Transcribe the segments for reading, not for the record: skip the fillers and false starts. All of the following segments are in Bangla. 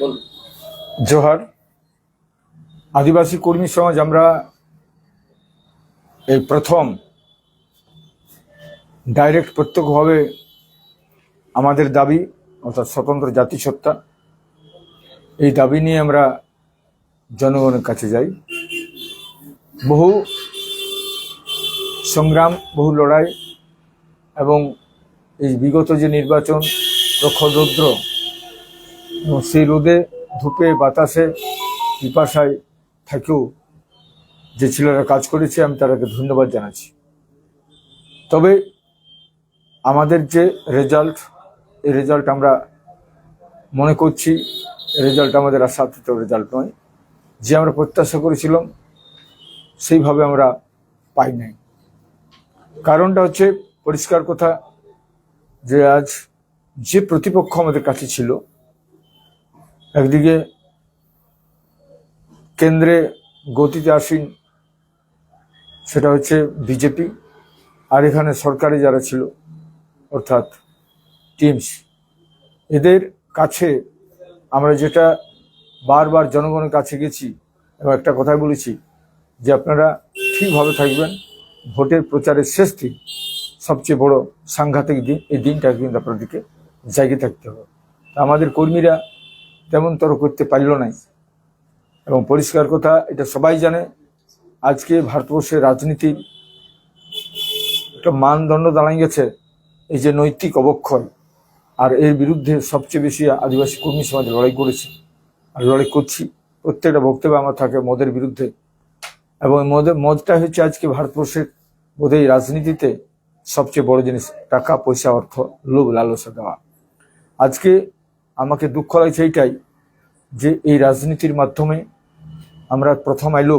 বলুন। জোহার। আদিবাসী কর্মী সমাজ আমরা এই প্রথম ডাইরেক্ট প্রত্যক্ষভাবে আমাদের দাবি অর্থাৎ স্বতন্ত্র জাতিসত্তা, এই দাবি নিয়ে আমরা জনগণের কাছে যাই। বহু সংগ্রাম, বহু লড়াই এবং এই বিগত যে নির্বাচন, প্রখর রৌদ্র এবং সেই রোদে ধূপে বাতাসে পিপাসায় থেকেও যে ছেলেরা কাজ করেছে, আমি তাদেরকে ধন্যবাদ জানাচ্ছি। তবে আমাদের যে রেজাল্ট, এই রেজাল্ট আমরা মনে করছি রেজাল্ট আমাদের আশাতীত রেজাল্ট নয়। যে আমরা প্রত্যাশা করেছিলাম সেইভাবে আমরা পাই নাই। কারণটা হচ্ছে পরিষ্কার কথা যে আজ যে প্রতিপক্ষ আমাদের কাছে ছিল, একদিকে কেন্দ্রে গতিতে আসীন সেটা হচ্ছে বিজেপি, আর এখানে সরকারে যারা ছিল অর্থাৎ টিমস, এদের কাছে আমরা যেটা বারবার জনগণের কাছে গেছি এবং একটা কথাই বলেছি যে আপনারা ঠিকভাবে থাকবেন। ভোটের প্রচারের শেষ দিন সবচেয়ে বড় সাংঘাতিক দিন, এই দিনটা কিন্তু আপনাদেরকে জায়গায় থাকতে হবে। আমাদের কর্মীরা তেমনতর করতে পারল নাই এবং পরিষ্কার কথা এটা সবাই জানে, আজকে ভারতবর্ষের রাজনীতির একটা মানদণ্ড দাঁড়িয়ে গেছে এই যে নৈতিক অবক্ষয়, আর এর বিরুদ্ধে সবচেয়ে বেশি আদিবাসী কর্মী সমাজ লড়াই করেছে আর লড়াই করছি। প্রত্যেকটা বক্তব্য আমার থাকে মদের বিরুদ্ধে, এবং মদটা হচ্ছে আজকে ভারতবর্ষের বোধহয় রাজনীতিতে সবচেয়ে বড় জিনিস, টাকা পয়সা অর্থ লোভ লালসা দেওয়া। আজকে আমাকে দুঃখ লাগছে এইটাই যে এই রাজনীতির মাধ্যমে আমরা প্রথম আইলো,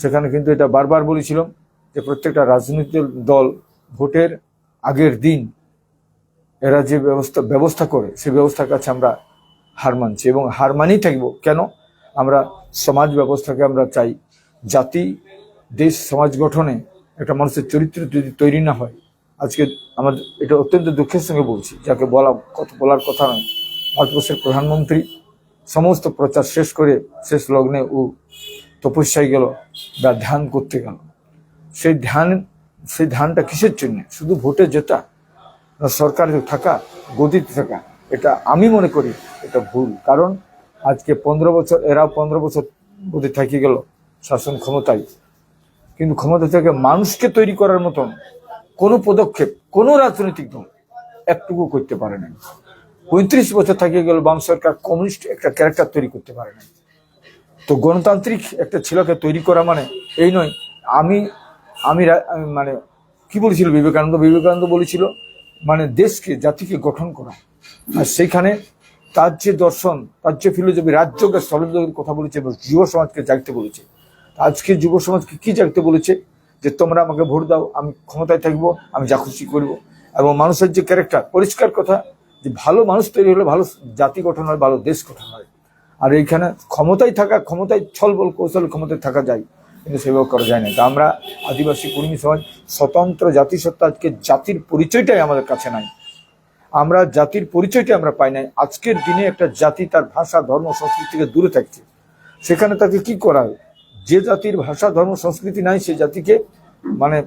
সেখানে কিন্তু এটা বারবার বলেছিলাম যে প্রত্যেকটা রাজনৈতিক দল ভোটের আগের দিন এরা যে ব্যবস্থা করে সেই ব্যবস্থার কাছে আমরা হার মানছি এবং হার মানেই থাকবো। কেন? আমরা সমাজ ব্যবস্থাকে আমরা চাই। জাতি, দেশ, সমাজ গঠনে একটা মানুষের চরিত্র যদি তৈরি না হয়, আজকে আমাদের এটা অত্যন্ত দুঃখের সঙ্গে বলছি, যাকে বলার কথা নয়, ভারতবর্ষের প্রধানমন্ত্রী সমস্ত প্রচার শেষ করে শেষ লগ্নে ও তপস্যায় গেল বা ধ্যান করতে গেল। সেই ধ্যানটা কিসের জন্য? শুধু ভোটে জেতা, সরকারে থাকা, গদিতে থাকা, এটা আমি মনে করি এটা ভুল। কারণ আজকে 15 বছর, এরাও 15 বছর গদি থেকে গেল শাসন ক্ষমতায়, কিন্তু ক্ষমতা থেকে মানুষকে তৈরি করার মতন কোনো পদক্ষেপ কোনো রাজনৈতিক দল একটুকু করতে পারে না। 35 বছর থেকে গেল বাম সরকার কমিউনিস্ট একটা ক্যারেক্টার তৈরি করতে পারে না। তো গণতান্ত্রিক একটা ছেলেকে তৈরি করা মানে এই নয়। আমি মানে কি বলেছিল বিবেকানন্দ বলেছিল মানে দেশকে, জাতিকে গঠন করা। আর সেইখানে তার যে দর্শন, তার যে ফিলোসফি, রাজ্যকে স্থলযোগের কথা বলেছে এবং যুব সমাজকে জাগতে বলেছে। আজকে যুব সমাজকে কি জাগতে বলেছে? যে তোমরা আমাকে ভোট দাও, আমি ক্ষমতায় থাকবো, আমি যা খুশি করবো। এবং মানুষের যে ক্যারেক্টার, পরিষ্কার কথা যে ভালো মানুষ তৈরি হলে ভালো জাতি গঠন হয়, ভালো দেশ গঠন হয়। আর এইখানে ক্ষমতায় ছলবল কৌশল ক্ষমতায় থাকা যায়, কিন্তু সেভাবে করা যায় না। তা আমরা আদিবাসী কর্মী সমাজ স্বতন্ত্র জাতিসত্তা, আজকে জাতির পরিচয়টাই আমাদের কাছে নাই। আমরা জাতির পরিচয়টা আমরা পাই নাই। আজকের দিনে একটা জাতি তার ভাষা, ধর্ম, সংস্কৃতি থেকে দূরে থাকছে। সেখানে তাকে কি করা হয়? যে জাতির ভাষা, ধর্ম, সংস্কৃতি নাই, সে জাতিকে মানে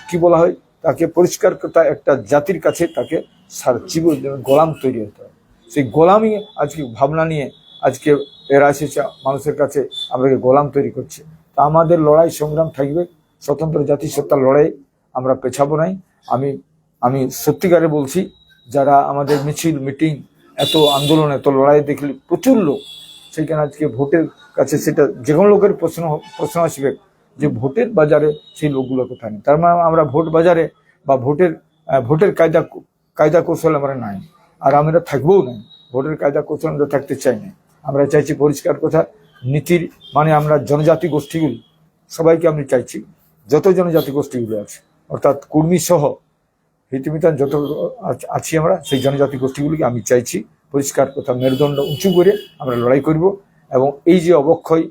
কি বলা হয়, তাকে পরিষ্কার একটা জাতির কাছে তাকে সারা জীবন গোলাম তৈরি হতে হয়। সেই গোলামি আজকে ভাবনা নিয়ে আজকে এরা এসেছে মানুষের কাছে, আমাদেরকে গোলাম তৈরি করছে। তা আমাদের লড়াই সংগ্রাম থাকবে, স্বতন্ত্র জাতিসত্তার লড়াই আমরা পেছাবো নাই। আমি সত্যিকারে বলছি, যারা আমাদের মিছিল, মিটিং, এত আন্দোলন, এত লড়াই দেখলে প্রচুর লোক, সেইখানে আজকে ভোটের কাছে সেটা যে কোনো লোকের প্রশ্ন আসবে যে ভোটের বাজারে সেই লোকগুলো কোথায় নেই। তার মানে আমরা ভোট বাজারে বা ভোটের কায়দা কৌশল আমরা নাই, আর আমরা থাকবোও না। ভোটের কায়দা কৌশল আমরা থাকতে চাই না। আমরা চাইছি পরিষ্কার কথা, নীতির মানে আমরা জনজাতি গোষ্ঠীগুলি সবাইকে আমি চাইছি, যত জনজাতি গোষ্ঠীগুলো আছে অর্থাৎ কর্মী সহ রীতিমিতান যত আছি আমরা, সেই জনজাতি গোষ্ঠীগুলিকে আমি চাইছি পরিষ্কার কথা মেরুদণ্ড উঁচু করে আমরা লড়াই করব। এবং এই যে অবক্ষয়,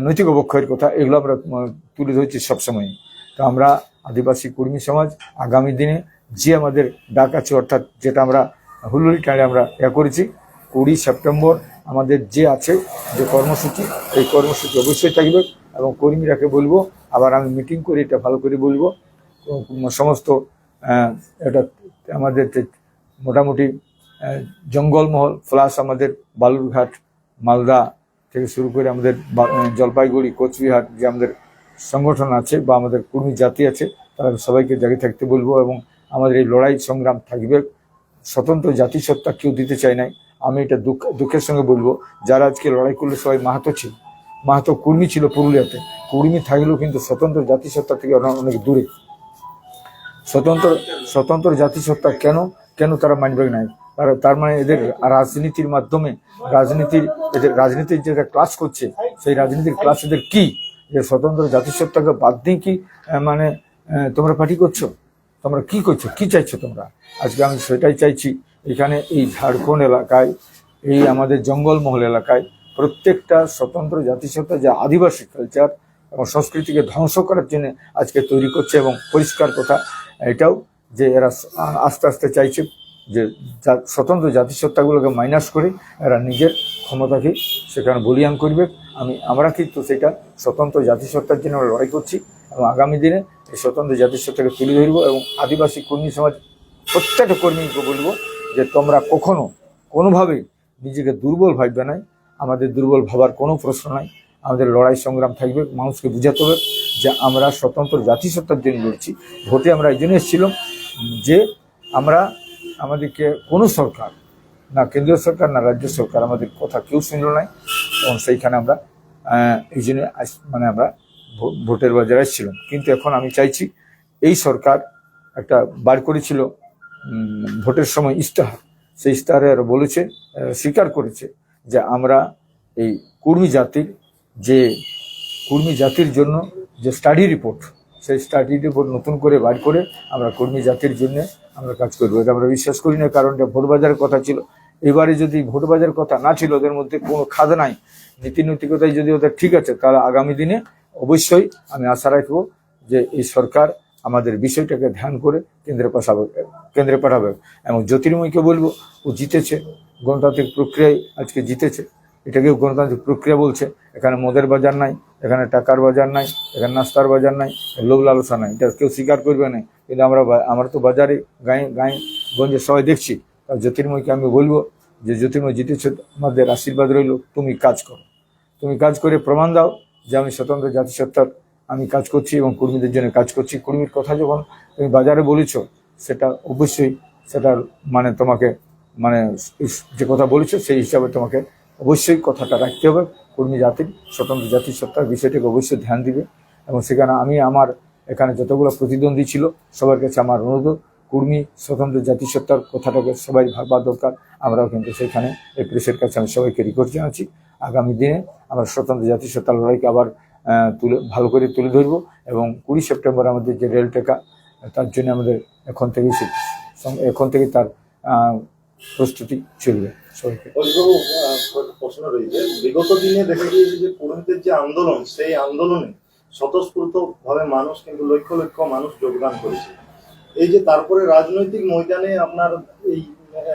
নৈতিক অবক্ষয়ের কথা, এগুলো আমরা তুলে ধরছি সবসময়। তো আমরা আদিবাসী কর্মী সমাজ আগামী দিনে যে আমাদের ডাক আছে, অর্থাৎ যেটা আমরা হুল্লোড়ি টাঁড়ে আমরা করেছি, 20 সেপ্টেম্বর আমাদের যে আছে যে কর্মসূচি, এই কর্মসূচি অবশ্যই থাকবে। এবং কর্মীরাকে বলবো, আবার আমি মিটিং করে এটা ভালো করে বলবো, সমস্ত এটা আমাদের মোটামুটি জঙ্গলমহল প্লাস আমাদের বালুরঘাট, মালদা থেকে শুরু করে আমাদের জলপাইগুড়ি, কোচবিহার যে আমাদের সংগঠন আছে বা আমাদের কর্মী জাতি আছে, তারা সবাইকে জায়গায় থাকতে বলবো। এবং আমাদের এই লড়াই সংগ্রাম থাকবে। স্বতন্ত্র জাতিসত্তা কেউ দিতে চায় নাই। আমি এটা দুঃখের সঙ্গে বলবো, যারা আজকে লড়াই করলে সবাই মাহাতো ছিল, মাহাতো কর্মী ছিল পুরুলিয়াতে। কর্মী থাকলেও কিন্তু স্বতন্ত্র জাতিসত্তা থেকে অনেক দূরে। স্বতন্ত্র জাতিসত্তা কেন তারা মানবে নাই? তার মানে এদের রাজনীতির মাধ্যমে রাজনীতির যেটা ক্লাস করছে, সেই রাজনীতির ক্লাস এদের কি, যে স্বতন্ত্র জাতিসত্তাকে বাদ দিয়ে কি মানে তোমরা পার্টি করছো? তোমরা কি করছো, কি চাইছো তোমরা? আজকে আমি সেটাই চাইছি। এখানে এই ঝাড়খণ্ড এলাকায়, এই আমাদের জঙ্গলমহল এলাকায় প্রত্যেকটা স্বতন্ত্র জাতিসত্তা যে আদিবাসী কালচার এবং সংস্কৃতিকে ধ্বংস করার জন্য আজকে তৈরি করছে। এবং পরিষ্কার কথা এটাও যে এরা আস্তে আস্তে চাইছে যে স্বতন্ত্র জাতিসত্তাগুলোকে মাইনাস করে এরা নিজের ক্ষমতাকে সেখানে বলিয়ান করবে। আমরা কিন্তু সেটা স্বতন্ত্র জাতিসত্তার জন্য আমরা লড়াই করছি। এবং আগামী দিনে এই স্বতন্ত্র জাতিসত্তাকে তুলে ধরব। এবং আদিবাসী কর্মী সমাজ প্রত্যেকটা কর্মীকে বলবো যে তোমরা কোনোভাবেই নিজেকে দুর্বল ভাববে নাই। আমাদের দুর্বল ভাবার কোনো প্রশ্ন নাই। আমাদের লড়াই সংগ্রাম থাকবে। মানুষকে বুঝাতে হবে যে আমরা স্বতন্ত্র জাতিসত্তার জন্য লড়ছি। ভোটে আমরা এই জন্য এসেছিলাম যে আমাদেরকে কোনো সরকার, না কেন্দ্রীয় সরকার না রাজ্য সরকার, আমাদের কথা কেউ শুনল নাই। এবং সেইখানে আমরা এই জন্য আমরা ভোটের বাজারে এসেছিলাম। কিন্তু এখন আমি চাইছি, এই সরকার একটা বার করেছিল ভোটের সময় ইশতেহার, সেই ইশতেহারে বলেছে, স্বীকার করেছে যে আমরা এই কর্মী জাতির জন্য যে স্টাডি রিপোর্ট, সেই স্টাডি রিপোর্ট নতুন করে বার করে আমরা কর্মী জাতির জন্য আমরা কাজ করবো। এটা আমরা বিশ্বাস করি না, কারণ এটা ভোট বাজারের কথা ছিল। এবারে যদি ভোট বাজারের কথা না ছিল, ওদের মধ্যে কোনো খাদ নাই, নীতি নৈতিকতায় যদি ওদের ঠিক আছে, তাহলে আগামী দিনে অবশ্যই আমি আশা রাখবো যে এই সরকার আমাদের বিষয়টাকে ধ্যান করে কেন্দ্রে পাঠাবে। এবং জ্যোতির্ময়কে বলবো, ও জিতেছে গণতান্ত্রিক প্রক্রিয়ায়, আজকে জিতেছে। এটাকেও গণতান্ত্রিক প্রক্রিয়া বলছে। এখানে মদের বাজার নাই, এখানে টাকার বাজার নাই, এখানে নাস্তার বাজার নাই, লোভ লালসা নাই। এটা কেউ স্বীকার করবে না। কিন্তু আমরা তো বাজারে গায়ে গঞ্জে সবাই দেখছি। জ্যোতির্ময়কে আমি বলবো যে জ্যোতির্ময় জিতেছে, আমাদের আশীর্বাদ রইল, তুমি কাজ করো, তুমি কাজ করে প্রমাণ দাও যে আমি স্বতন্ত্র জাতিসত্তার আমি কাজ করছি এবং কর্মীদের জন্য কাজ করছি। কর্মীর কথা যখন তুমি বাজারে বলেছ, সেটা অবশ্যই সেটার মানে তোমাকে যে কথা বলেছো সেই হিসাবে তোমাকে অবশ্যই কথাটা রাখতে হবে। কর্মী জাতির স্বতন্ত্র জাতিসত্তার বিষয়টাকে অবশ্যই ধ্যান দিবে। এবং সেখানে আমি এখানে যতগুলো প্রতিদ্বন্দ্বী ছিল সবার কাছে আমার অনুরোধ, কর্মী স্বতন্ত্র জাতিসত্তার কথাটাকে সবাই ভাববার দরকার। আমরাও কিন্তু সেখানে এই প্রেসের কাছে আমি সবাইকে রিকোয়েস্ট জানাচ্ছি, আগামী দিনে আমরা স্বতন্ত্র জাতিসত্তার লড়াইকে আবার ভালো করে তুলে ধরবো। এবং 20 সেপ্টেম্বর আমাদের যে রেল টেকা, তার জন্য আমাদের এখন থেকে তার প্রস্তুতি চলবে। সবাইকে প্রশ্ন রয়েছে, বিগত দিনে দেখা গিয়েছে যে পুরোহিতের যে আন্দোলন, সেই আন্দোলনে স্বতঃস্ফূর্ত ভাবে মানুষ কিন্তু লক্ষ লক্ষ মানুষ যোগদান করেছে। এই যে তারপরে রাজনৈতিক ময়দানে আপনার এই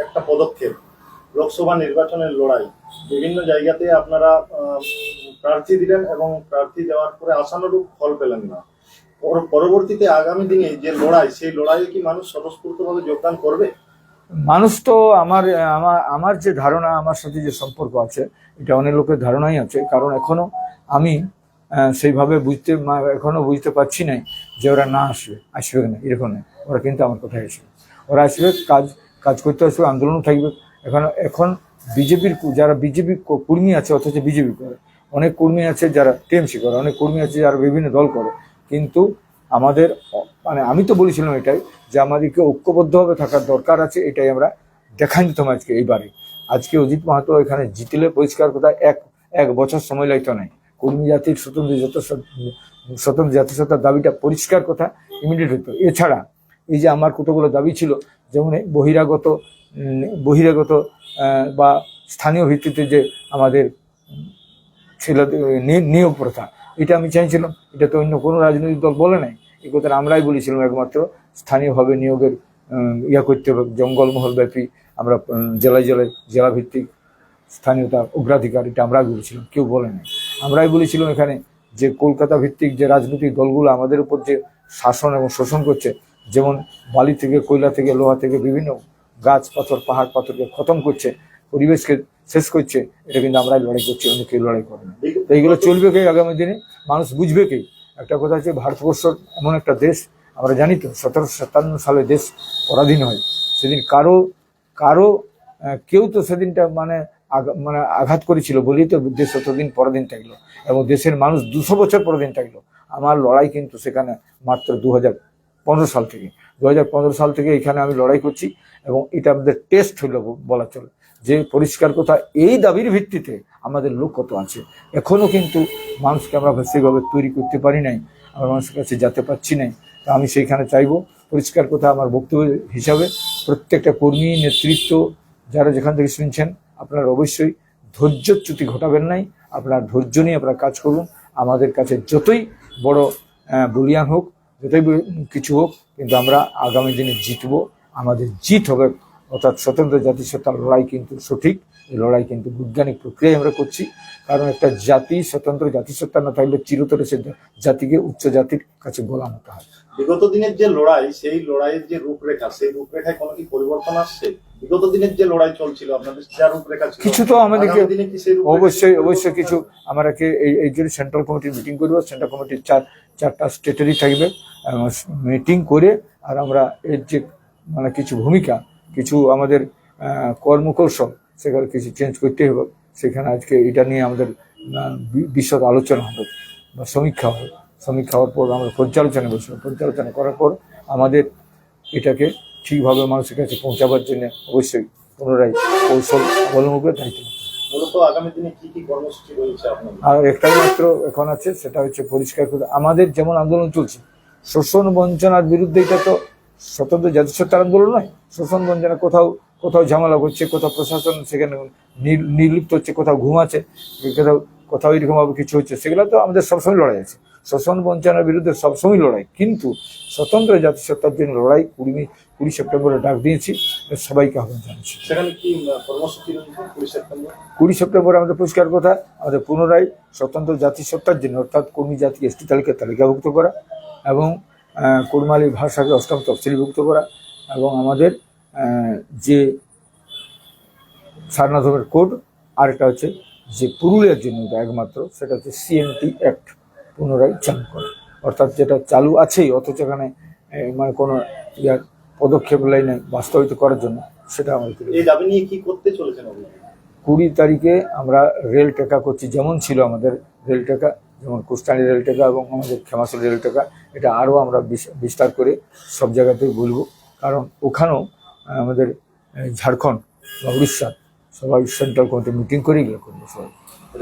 একটা পদক্ষেপ, লোকসভা নির্বাচনের লড়াই, বিভিন্ন জায়গাতে আপনারা প্রার্থী দিলেন এবং প্রার্থী দেওয়ার পরে আশানুরূপ ফল পেলেন না। পরবর্তীতে আগামী দিনে যে লড়াই, সেই লড়াইয়ে কি মানুষ স্বতঃস্ফূর্তভাবে যোগদান করবে? মানুষ তো আমার যে ধারণা, আমার সাথে যে সম্পর্ক আছে, এটা অনেক লোকের ধারণাই আছে। কারণ এখনো আমি সেইভাবে এখনো বুঝতে পারছি না যে ওরা না আসবে না, এরকম নয়। ওরা কিন্তু আমার কথায় আসবে, ওরা আসবে, কাজ করতে আসবে, আন্দোলন থাকবে। এখন যারা বিজেপি কর্মী আছে, অথচ বিজেপি করে, অনেক কর্মী আছে যারা টিএমসি করে, অনেক কর্মী আছে যারা বিভিন্ন দল করে। কিন্তু আমাদের আমি তো বলেছিলাম এটাই, যে আমাদেরকে ঐক্যবদ্ধভাবে থাকার দরকার আছে। এটাই আমরা দেখাই দিতাম আজকে অজিত মাহাতো এখানে জিতলে পরিষ্কার কথা, এক বছর সময় লাগতো নাই। কর্মী জাতির স্বতন্ত্র জাতিসত্তার দাবিটা পরিষ্কার কথা ইমিডিয়েট হতো। এছাড়া এই যে আমার কতগুলো দাবি ছিল, যেমন বহিরাগত বা স্থানীয় ভিত্তিতে যে আমাদের নিয়োগ প্রথা, এটা আমি চাইছিলাম। এটা তো অন্য কোনো রাজনৈতিক দল বলে নাই, এই কথাটা আমরাই বলেছিলাম। একমাত্র স্থানীয়ভাবে নিয়োগের করতে হবে, জঙ্গলমহল ব্যাপী আমরা জেলাভিত্তিক স্থানীয়তা অগ্রাধিকার, এটা আমরাই বলেছিলাম, কেউ বলে নাই। আমরাই বলেছিলাম এখানে যে কলকাতা ভিত্তিক যে রাজনৈতিক দলগুলো আমাদের উপর যে শাসন এবং শোষণ করছে, যেমন বালি থেকে, কয়লা থেকে, লোহা থেকে বিভিন্ন গাছ পাথর পাহাড় পাথরকে খতম করছে, পরিবেশকে শেষ করছে, এটা কিন্তু আমরাই লড়াই করছি, অন্য কেউ লড়াই করে না। তো এইগুলো চলবে কে আগামী দিনে? মানুষ বুঝবে কে? একটা কথা হচ্ছে ভারতবর্ষ এমন একটা দেশ, আমরা জানি তো 1757 সালে দেশ পরাধীন হয়, সেদিন কারো কারো কেউ তো সেদিনটা মানে আঘাত করেছিল বলেই তো দেশ ততদিন পরাধীন থাকলো এবং দেশের মানুষ 200 বছর পরাধীন থাকলো। আমার লড়াই কিন্তু সেখানে মাত্র 2015 সাল থেকে, 2015 সাল থেকে এখানে আমি লড়াই করছি এবং এটা আমাদের টেস্ট হইল বলা চলে, যে পরিষ্কার কথা এই দাবির ভিত্তিতে আমাদের লোক কত আছে। এখনও কিন্তু মানুষকে আমরা সেইভাবে তৈরি করতে পারি নাই, আমরা মানুষের কাছে যেতে পারছি নাই। তো আমি সেইখানে চাইবো, পরিষ্কার কথা আমার বক্তব্য হিসাবে, প্রত্যেকটা কর্মী নেতৃত্ব যারা যেখান থেকে শুনছেন, আপনারা অবশ্যই ধৈর্যচ্যুতি ঘটাবেন নাই, আপনার ধৈর্য নিয়ে আপনারা কাজ করুন। আমাদের কাছে যতই বড় বলিয়ান হোক, যতই কিছু হোক, কিন্তু আমরা আগামী দিনে জিতবো, আমাদের জিত হবে। অর্থাৎ স্বতন্ত্র জাতিসত্তার লড়াই কিন্তু সঠিক, এই লড়াই কিন্তু বৈজ্ঞানিক প্রক্রিয়ায় আমরা করছি। কারণ একটা জাতি স্বতন্ত্র জাতিসত্তা না থাকলে চিরতরে সে জাতিকে উচ্চ জাতির কাছে গোলাম হতে হয়। বিগত দিনের যে লড়াই, সেই লড়াইয়ের যে রূপরেখা, সেই রূপরেখায় কোনো কি পরিবর্তন আসছে? বিগত দিনের যে লড়াই চলছিল, আপনাদের যা রূপরেখা ছিল, কিছু তো আমাদেরকে আগামী দিনে কি সেই রূপরেখা অবশ্যই কিছু আমাকে এই জন্য সেন্ট্রাল কমিটির মিটিং করবো। সেন্ট্রাল কমিটির চারটা স্টেটেরই থাকবে, মিটিং করে আর আমরা এর যে মানে কিছু ভূমিকা, কিছু আমাদের কর্মকৌশল, সেখানে কিছু চেঞ্জ করতে হবে। সেখানে আজকে এটা নিয়ে আমাদের বিশদ আলোচনা হবে বা সমীক্ষা হবে। সমীক্ষা হওয়ার পর আমরা পর্যালোচনা বসবো। পর্যালোচনা করার পর আমাদের এটাকে ঠিকভাবে মানুষের কাছে পৌঁছাবার জন্য অবশ্যই পুনরায় কৌশল অবলম্বন করে দায়িত্ব। মূলত আগামী দিনে কি কি কর্মসূচি রয়েছে আপনাদের? আর একটাই মাত্র এখন আছে, সেটা হচ্ছে পরিষ্কার করে আমাদের যেমন আন্দোলন চলছে শোষণ বঞ্চনার বিরুদ্ধে, এটা তো স্বতন্ত্র জাতিসত্তার আন্দোলন নয়। শোষণ বঞ্চনা কোথাও কোথাও ঝামেলা করছে, কোথাও প্রশাসন সেখানে নির্লিপ্ত হচ্ছে, কোথাও ঘুমাচ্ছে, কোথাও এরকমভাবে কিছু হচ্ছে, সেগুলো তো আমাদের সবসময় লড়াই আছে। শোষণ বঞ্চনার বিরুদ্ধে সবসময় লড়াই, কিন্তু স্বতন্ত্র জাতিসত্তার জন্য লড়াই 20 সেপ্টেম্বরে ডাক দিয়েছি, সবাইকে আহ্বান জানাচ্ছি। সেখানে কি কর্মসূচি রয়েছে 20 সেপ্টেম্বর? 20 সেপ্টেম্বরে আমাদের পরিষ্কার কথা, আমাদের পুনরায় স্বতন্ত্র জাতিসত্তার জন্য, অর্থাৎ কর্মী জাতি এসটি তালিকাভুক্ত করা এবং কুড়মালি ভাষাকে 8ম তফসিলিভুক্ত করা এবং আমাদের যে সারনাথমের কোড, আরেকটা হচ্ছে যে পুরুলিয়ার জন্য একমাত্র, সেটা হচ্ছে CNT অ্যাক্ট পুনরায় চালু করা। অর্থাৎ যেটা চালু আছেই, অথচ এখানে মানে কোনো পদক্ষেপ লাইনে বাস্তবায়িত করার জন্য, সেটা আমাদের। এই দাবি নিয়ে কি করতে চলেছেন? 20 তারিখে আমরা রেল টেকা করছি, যেমন ছিল আমাদের রেল টেকা, যেমন কুষ্টানি রেল টেকা এবং আমাদের খেমাশুল রেল টেকা, এটা আরও আমরা বিস্তার করে সব জায়গাতেই বলবো। কারণ ওখানেও আমাদের ঝাড়খণ্ড বা উড়িষ্যা সবাই সেন্ট্রাল কমিটি মিটিং করে গিয়ে করবো সবাই।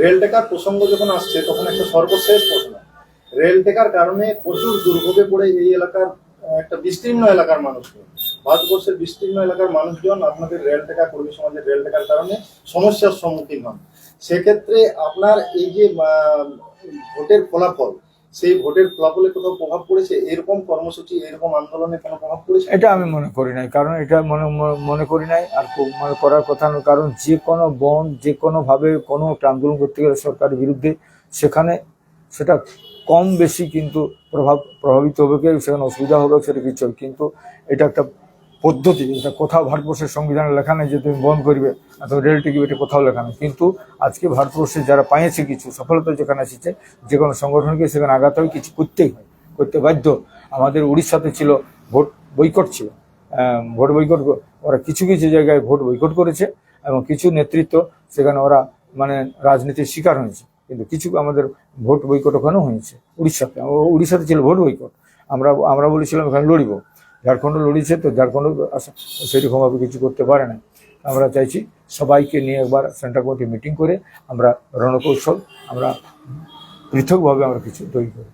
রেল টেকার প্রসঙ্গ যখন আসছে, তখন একটা সর্বশেষ প্রশ্ন, রেল টেকার কারণে প্রচুর দুর্ভোগে পড়ে এই এলাকার একটা বিস্তীর্ণ এলাকার মানুষজন, ভারতবর্ষের বিস্তীর্ণ এলাকার মানুষজন আপনাদের রেল টেকা, কর্মী সমাজের রেল টেকার কারণে সমস্যার সম্মুখীন হন। সেক্ষেত্রে আপনার এই যে ভোটের ফলাফল, সেই ভোটের ফলাফলে কোথাও প্রভাব পড়েছে? এরকম কর্মসূচি, এরকম আন্দোলনে কোনো প্রভাব পড়েছে? এটা আমি মনে করি নাই, কারণ এটা মনে করি নাই, আর মনে করার কথা নয়। কারণ যে কোনো বন, যে কোনোভাবে কোনো একটা আন্দোলন করতে গেলে সরকারের বিরুদ্ধে, সেখানে সেটা কম বেশি কিন্তু প্রভাবিত হবে, সেখানে অসুবিধা হবে, সেটা কিছু হবে, কিন্তু এটা একটা পদ্ধতি। এটা কোথাও ভারতবর্ষের সংবিধানে লেখা নেই যে তুমি বন্ধ করবে অথবা রেল টিকিট, এটা কোথাও লেখা নেই। কিন্তু আজকে ভারতবর্ষে যারা পাইছে কিছু সফলতা, যেখানে এসেছে, যে কোনো সংগঠনকে সেখানে আগাতে হয়, কিছু করতেই হয়, করতে বাধ্য। আমাদের উড়িষ্যাতে ছিল ভোট বয়কট ছিল, ভোট বয়কট, ওরা কিছু কিছু জায়গায় ভোট বয়কট করেছে এবং কিছু নেতৃত্ব সেখানে ওরা মানে রাজনীতির শিকার হয়েছে, কিন্তু কিছু আমাদের ভোট বয়কট ওখানেও হয়েছে উড়িষ্যাতে ছিল ভোট বয়কট। আমরা বলেছিলাম এখানে লড়িব, ঝাড়খণ্ড লড়িয়েছে, তো ঝাড়খণ্ড সেরকমভাবে কিছু করতে পারে না। আমরা চাইছি সবাইকে নিয়ে একবার সেন্ট্রাল কমিটি মিটিং করে আমরা রণকৌশল, আমরা পৃথকভাবে আমরা কিছু তৈরি করি।